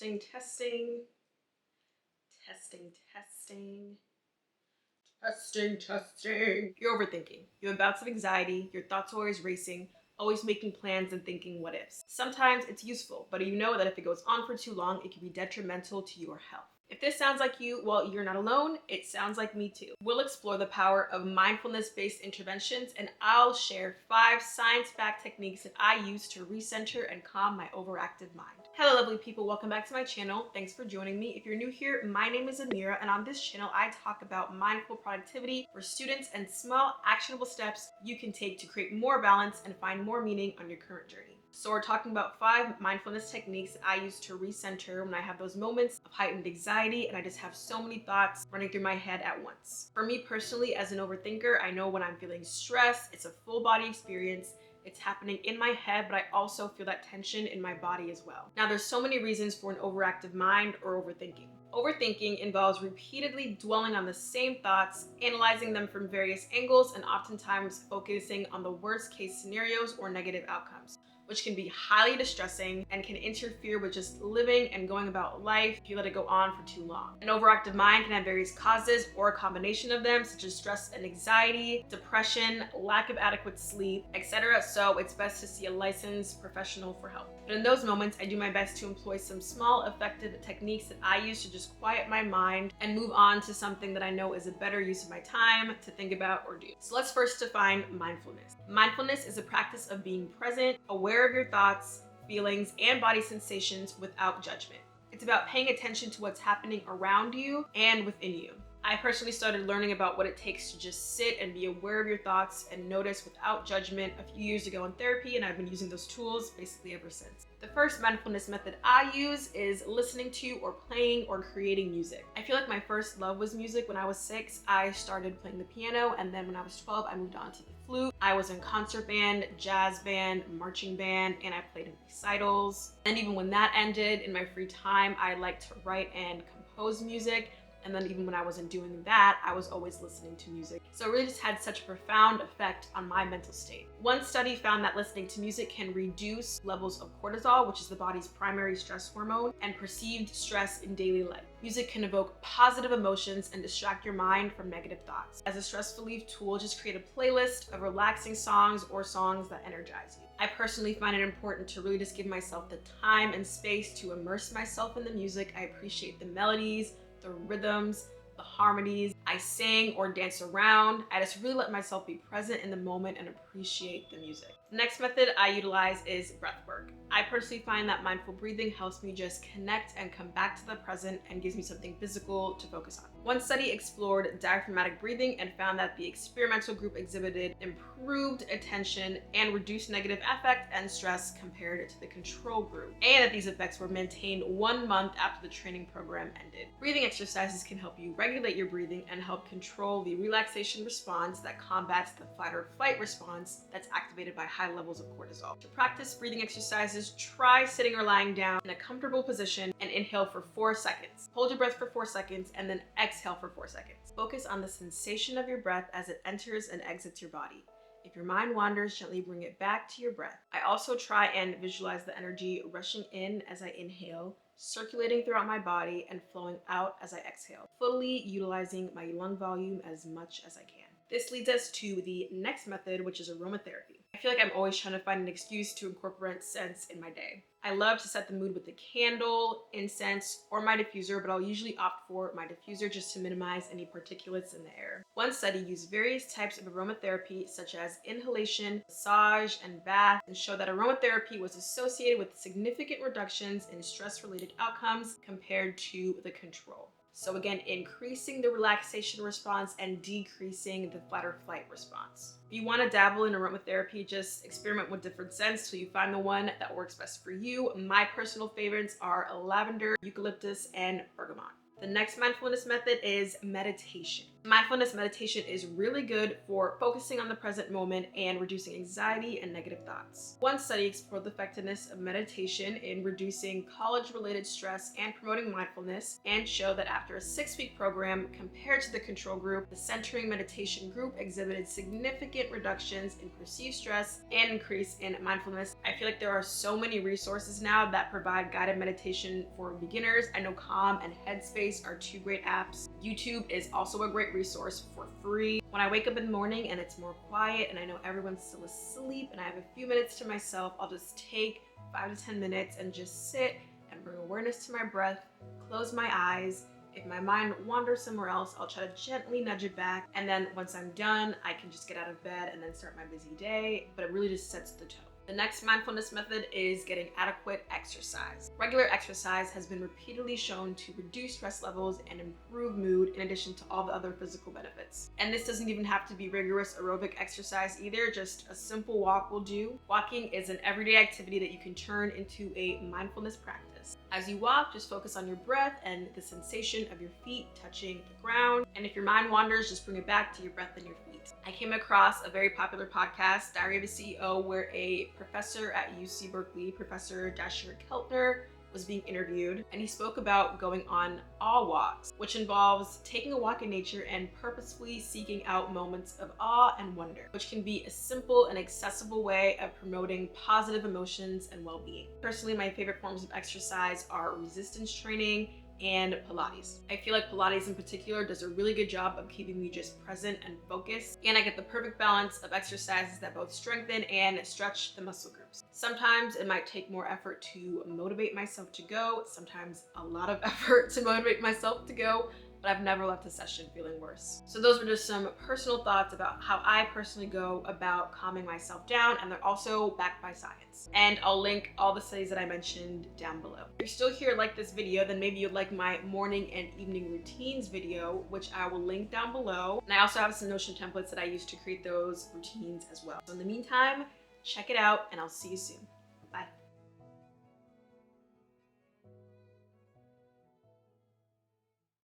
Testing, testing, testing, testing, testing, testing. You're overthinking. You have bouts of anxiety, your thoughts are always racing, always making plans and thinking what ifs. Sometimes it's useful, but you know that if it goes on for too long, it can be detrimental to your health. If this sounds like you, well, you're not alone. It sounds like me too. We'll explore the power of mindfulness-based interventions, and I'll share 5 science-backed techniques that I use to recenter and calm my overactive mind. Hello lovely people, welcome back to my channel. Thanks for joining me. If you're new here, my name is Amira, and on this channel I talk about mindful productivity for students and small actionable steps you can take to create more balance and find more meaning on your current journey. So we're talking about 5 mindfulness techniques that I use to recenter when I have those moments of heightened anxiety and I just have so many thoughts running through my head at once. For me personally, as an overthinker, I know when I'm feeling stressed, it's a full body experience. It's happening in my head, but I also feel that tension in my body as well. Now, there's so many reasons for an overactive mind or overthinking. Overthinking involves repeatedly dwelling on the same thoughts, analyzing them from various angles, and oftentimes focusing on the worst case scenarios or negative outcomes, which can be highly distressing and can interfere with just living and going about life if you let it go on for too long. An overactive mind can have various causes or a combination of them, such as stress and anxiety, depression, lack of adequate sleep, etc. So it's best to see a licensed professional for help. But in those moments, I do my best to employ some small effective techniques that I use to just quiet my mind and move on to something that I know is a better use of my time to think about or do. So let's first define mindfulness. Mindfulness is a practice of being present, aware of your thoughts, feelings, and body sensations without judgment. It's about paying attention to what's happening around you and within you. I personally started learning about what it takes to just sit and be aware of your thoughts and notice without judgment a few years ago in therapy, and I've been using those tools basically ever since. The first mindfulness method I use is listening to or playing or creating music. I feel like my first love was music. When I was 6, I started playing the piano, and then when I was 12, I moved on to the flute. I was in concert band, jazz band, marching band, and I played in recitals. And even when that ended, in my free time, I liked to write and compose music. And then even when I wasn't doing that, I was always listening to music. So it really just had such a profound effect on my mental state. One study found that listening to music can reduce levels of cortisol, which is the body's primary stress hormone, and perceived stress in daily life. Music can evoke positive emotions and distract your mind from negative thoughts. As a stress relief tool, just create a playlist of relaxing songs or songs that energize you. I personally find it important to really just give myself the time and space to immerse myself in the music. I appreciate the melodies, the rhythms, the harmonies. I sing or dance around. I just really let myself be present in the moment and appreciate the music. The next method I utilize is breathwork. I personally find that mindful breathing helps me just connect and come back to the present and gives me something physical to focus on. One study explored diaphragmatic breathing and found that the experimental group exhibited improved attention and reduced negative affect and stress compared to the control group, and that these effects were maintained 1 month after the training program ended. Breathing exercises can help you regulate your breathing and help control the relaxation response that combats the fight or flight response that's activated by high levels of cortisol. To practice breathing exercises, try sitting or lying down in a comfortable position and inhale for 4 seconds. Hold your breath for 4 seconds and then exhale for 4 seconds. Focus on the sensation of your breath as it enters and exits your body. If your mind wanders, gently bring it back to your breath. I also try and visualize the energy rushing in as I inhale, circulating throughout my body, and flowing out as I exhale, fully utilizing my lung volume as much as I can. This leads us to the next method, which is aromatherapy. I feel like I'm always trying to find an excuse to incorporate scents in my day. I love to set the mood with a candle, incense, or my diffuser, but I'll usually opt for my diffuser just to minimize any particulates in the air. One study used various types of aromatherapy, such as inhalation, massage, and bath, and showed that aromatherapy was associated with significant reductions in stress-related outcomes compared to the control. So again, increasing the relaxation response and decreasing the fight or flight response. If you want to dabble in aromatherapy, just experiment with different scents till you find the one that works best for you. My personal favorites are lavender, eucalyptus, and bergamot. The next mindfulness method is meditation. Mindfulness meditation is really good for focusing on the present moment and reducing anxiety and negative thoughts. One study explored the effectiveness of meditation in reducing college-related stress and promoting mindfulness, and showed that after a 6-week program compared to the control group, the centering meditation group exhibited significant reductions in perceived stress and increase in mindfulness. I feel like there are so many resources now that provide guided meditation for beginners. I know Calm and Headspace are 2 great apps. YouTube is also a great resource for free. When I wake up in the morning and it's more quiet and I know everyone's still asleep and I have a few minutes to myself, I'll just take 5 to 10 minutes and just sit and bring awareness to my breath, close my eyes. If my mind wanders somewhere else, I'll try to gently nudge it back. And then once I'm done, I can just get out of bed and then start my busy day. But it really just sets the tone. The next mindfulness method is getting adequate exercise. Regular exercise has been repeatedly shown to reduce stress levels and improve mood, in addition to all the other physical benefits. And this doesn't even have to be rigorous aerobic exercise either, just a simple walk will do. Walking is an everyday activity that you can turn into a mindfulness practice. As you walk, just focus on your breath and the sensation of your feet touching the ground. And if your mind wanders, just bring it back to your breath and your feet. I came across a very popular podcast, Diary of a CEO, where a professor at UC Berkeley, Professor Dasher Keltner, was being interviewed, and he spoke about going on awe walks, which involves taking a walk in nature and purposefully seeking out moments of awe and wonder, which can be a simple and accessible way of promoting positive emotions and well-being. Personally, my favorite forms of exercise are resistance training and Pilates. I feel like Pilates in particular does a really good job of keeping me just present and focused, and I get the perfect balance of exercises that both strengthen and stretch the muscle groups. Sometimes it might take more effort to motivate myself to go, sometimes a lot of effort to motivate myself to go, but I've never left a session feeling worse. So those were just some personal thoughts about how I personally go about calming myself down, and they're also backed by science. And I'll link all the studies that I mentioned down below. If you're still here, like this video, then maybe you'd like my morning and evening routines video, which I will link down below. And I also have some Notion templates that I use to create those routines as well. So in the meantime, check it out and I'll see you soon.